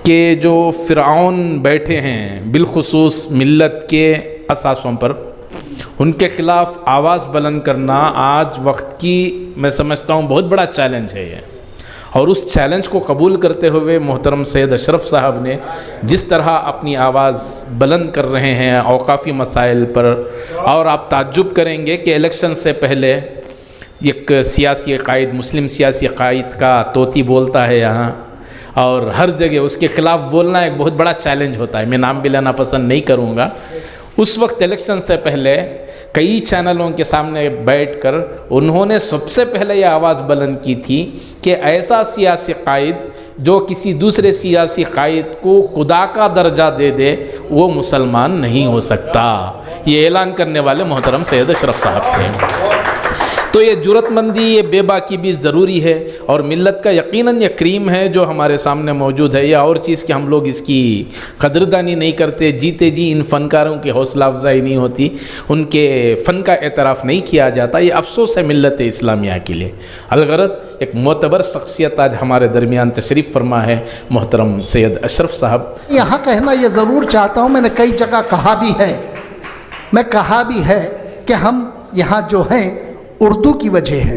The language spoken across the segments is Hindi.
कि जो फ़िरऔन बैठे हैं बिलखुसूस मिल्लत के असासों पर, उनके ख़िलाफ़ आवाज़ बुलंद करना आज वक्त की मैं समझता हूँ बहुत बड़ा चैलेंज है ये। और उस चैलेंज को कबूल करते हुए मोहतरम सैयद अशरफ साहब ने जिस तरह अपनी आवाज़ बुलंद कर रहे हैं औकाफ़ी मसाइल पर, और आप ताज्जुब करेंगे कि इलेक्शन से पहले एक सियासी कायद, मुस्लिम सियासी कायद का तोती बोलता है यहाँ, और हर जगह उसके ख़िलाफ़ बोलना एक बहुत बड़ा चैलेंज होता है। मैं नाम भी लेना पसंद नहीं करूँगा। उस वक्त इलेक्शन से पहले कई चैनलों के सामने बैठकर उन्होंने सबसे पहले ये आवाज़ बुलंद की थी कि ऐसा सियासी कायद जो किसी दूसरे सियासी कायद को खुदा का दर्जा दे दे वो मुसलमान नहीं हो सकता। ये ऐलान करने वाले मोहतरम सैयद अशरफ साहब थे। तो ये जुरतमंदी, ये बेबाकी भी ज़रूरी है, और मिल्लत का यकीनन ये क्रीम है जो हमारे सामने मौजूद है। या और चीज़ कि हम लोग इसकी कदरदानी नहीं करते, जीते जी इन फ़नकारों की हौसला अफजाई नहीं होती, उनके फ़न का एतराफ़ नहीं किया जाता। ये अफसोस है मिल्लत इस्लामिया के लिए। अलगरज़ एक मोतबर शख्सियत आज हमारे दरमियान तशरीफ़ फरमा है मोहतरम सैयद अशरफ साहब। यहाँ कहना ये ज़रूर चाहता हूँ, मैंने कई जगह कहा भी है कि हम यहाँ जो हैं उर्दू की वजह है।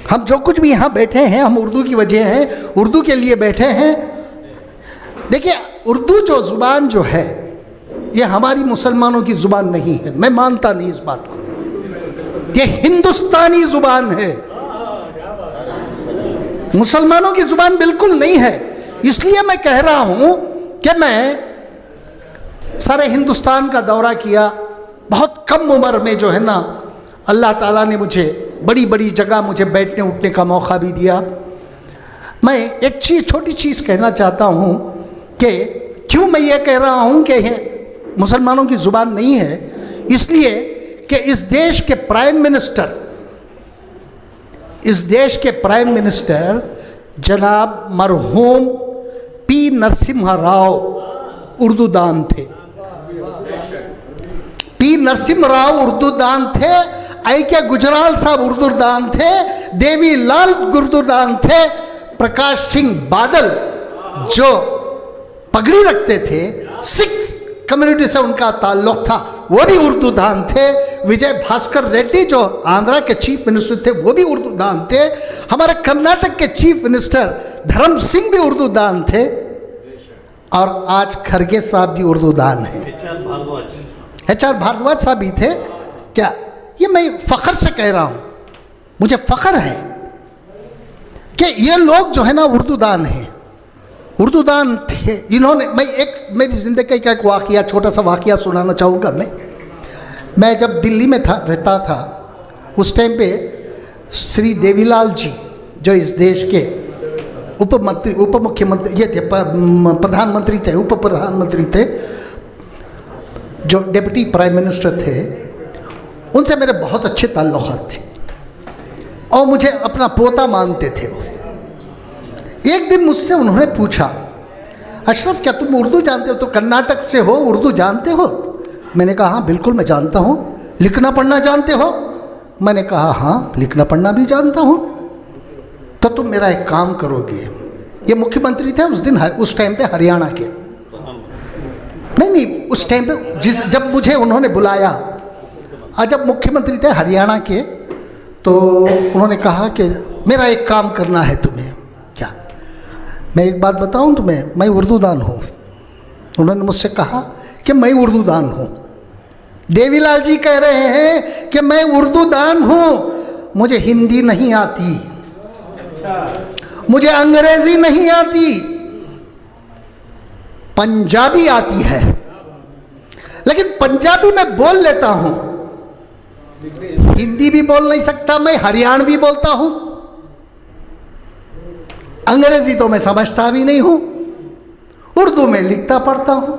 हम जो कुछ भी यहाँ बैठे हैं हम उर्दू की वजह हैं, उर्दू के लिए बैठे हैं। देखिए, उर्दू जो ज़ुबान जो है ये हमारी मुसलमानों की ज़ुबान नहीं है, मैं मानता नहीं इस बात को। ये हिंदुस्तानी ज़ुबान है, मुसलमानों की ज़ुबान बिल्कुल नहीं है। इसलिए मैं कह रहा हूँ कि मैं सारे हिंदुस्तान का दौरा किया, बहुत कम उम्र में जो है ना अल्लाह ताला ने मुझे बड़ी बड़ी जगह मुझे बैठने उठने का मौका भी दिया। मैं एक छोटी चीज़ कहना चाहता हूँ कि क्यों मैं ये कह रहा हूँ कि मुसलमानों की ज़ुबान नहीं है, इसलिए कि इस देश के प्राइम मिनिस्टर जनाब मरहूम पी नरसिम्हा राव उर्दू दान थे। पी नरसिम्हा राव उर्दू दान थे, आई के गुजराल साहब उर्दू दान थे, देवी लाल उर्दू दान थे, प्रकाश सिंह बादल जो पगड़ी रखते थे, सिक्स कम्युनिटी से उनका ताल्लुक था, वो भी उर्दू दान थे। विजय भास्कर रेड्डी जो आंध्रा के चीफ मिनिस्टर थे वो भी उर्दू दान थे। हमारे कर्नाटक के चीफ मिनिस्टर धर्म सिंह भी उर्दू दान थे, और आज खरगे साहब भी उर्दू दान है। HR भारद्वाज साहब भी थे। क्या ये मैं फ़ख्र से कह रहा हूँ, मुझे फ़ख्र है कि ये लोग जो है ना उर्दू दान हैं, उर्दू दान थे इन्होंने। मैं मेरी ज़िंदगी का एक वाक़या, छोटा सा वाक़या सुनाना चाहूँगा। मैं जब दिल्ली में रहता था उस टाइम पे श्री देवीलाल जी जो इस देश के उप मुख्यमंत्री ये थे, प्रधानमंत्री थे, उप प्रधानमंत्री थे, जो डिप्टी प्राइम मिनिस्टर थे, उनसे मेरे बहुत अच्छे ताल्लुकात थे और मुझे अपना पोता मानते थे वो। एक दिन मुझसे उन्होंने पूछा, अशरफ क्या तुम उर्दू जानते हो? तो कर्नाटक से हो, उर्दू जानते हो? मैंने कहा हाँ बिल्कुल मैं जानता हूँ। लिखना पढ़ना जानते हो? मैंने कहा हाँ लिखना पढ़ना भी जानता हूँ। तो तुम मेरा एक काम करोगे, ये मुख्यमंत्री थे उस दिन, उस टाइम पे हरियाणा के, नहीं उस टाइम पे जब मुझे उन्होंने बुलाया, जब मुख्यमंत्री थे हरियाणा के, तो उन्होंने कहा कि मेरा एक काम करना है तुम्हें। क्या? मैं एक बात बताऊं तुम्हें, मैं उर्दू दान हूँ। उन्होंने मुझसे कहा कि मैं उर्दू दान हूँ। देवीलाल जी कह रहे हैं कि मैं उर्दू दान हूँ, मुझे हिंदी नहीं आती, मुझे अंग्रेजी नहीं आती, पंजाबी आती है, लेकिन पंजाबी मैं बोल लेता हूं, हिंदी भी बोल नहीं सकता, मैं हरियाणवी बोलता हूं, अंग्रेजी तो मैं समझता भी नहीं हूं, उर्दू में लिखता पढ़ता हूं,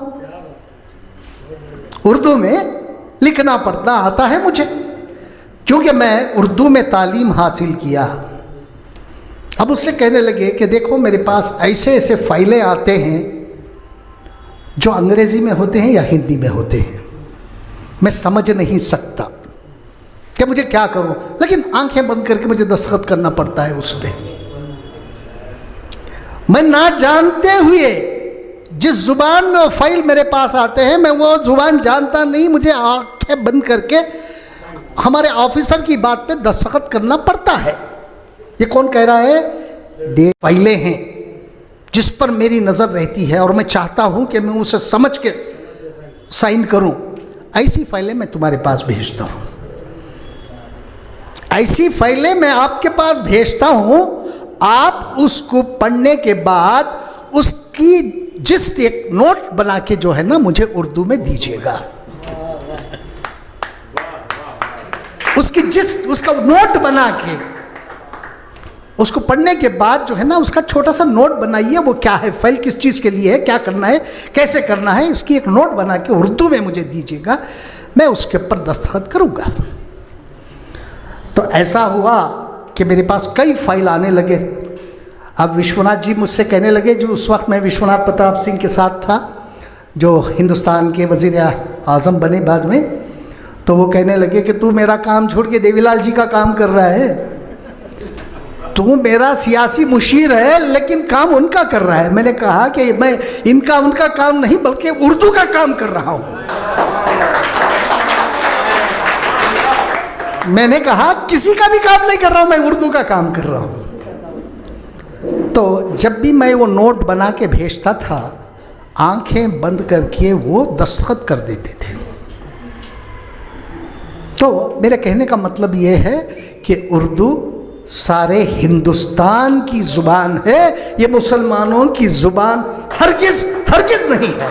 उर्दू में लिखना पढ़ना आता है मुझे, क्योंकि मैं उर्दू में तालीम हासिल किया। अब उससे कहने लगे कि देखो मेरे पास ऐसे ऐसे फाइलें आते हैं जो अंग्रेजी में होते हैं या हिंदी में होते हैं, मैं समझ नहीं सकता कि मुझे क्या करूं, लेकिन आंखें बंद करके मुझे दस्तखत करना पड़ता है उस पर। मैं ना जानते हुए जिस जुबान में वो फाइल मेरे पास आते हैं, मैं वो जुबान जानता नहीं, मुझे आंखें बंद करके हमारे ऑफिसर की बात पे दस्तखत करना पड़ता है। ये कौन कह रहा है? फाइलें हैं जिस पर मेरी नज़र रहती है और मैं चाहता हूं कि मैं उसे समझ के साइन करूं। ऐसी फाइलें मैं तुम्हारे पास भेजता हूं, ऐसी फाइलें मैं आपके पास भेजता हूं। आप उसको पढ़ने के बाद उसकी जिस एक नोट बना के जो है ना मुझे उर्दू में दीजिएगा। उसका नोट बना के उसको पढ़ने के बाद जो है ना उसका छोटा सा नोट बनाइए, वो क्या है, फाइल किस चीज़ के लिए है, क्या करना है, कैसे करना है, इसकी एक नोट बना के उर्दू में मुझे दीजिएगा, मैं उसके ऊपर दस्तखत करूँगा। तो ऐसा हुआ कि मेरे पास कई फाइल आने लगे। अब विश्वनाथ जी मुझसे कहने लगे, जो उस वक्त मैं विश्वनाथ प्रताप सिंह के साथ था, जो हिंदुस्तान के वज़ीर आज़म बने बाद में, तो वो कहने लगे कि तू मेरा काम छोड़ के देवीलाल जी का काम कर रहा है, तू मेरा सियासी मुशीर है लेकिन काम उनका कर रहा है। मैंने कहा कि मैं इनका उनका काम नहीं बल्कि उर्दू का काम कर रहा हूँ। मैंने कहा किसी का भी काम नहीं कर रहा हूँ, मैं उर्दू का काम कर रहा हूँ। तो जब भी मैं वो नोट बना के भेजता था, आंखें बंद करके वो दस्तखत कर देते थे। तो मेरे कहने का मतलब ये है कि उर्दू सारे हिंदुस्तान की ज़ुबान है, ये मुसलमानों की ज़ुबान हरगिज़ नहीं है।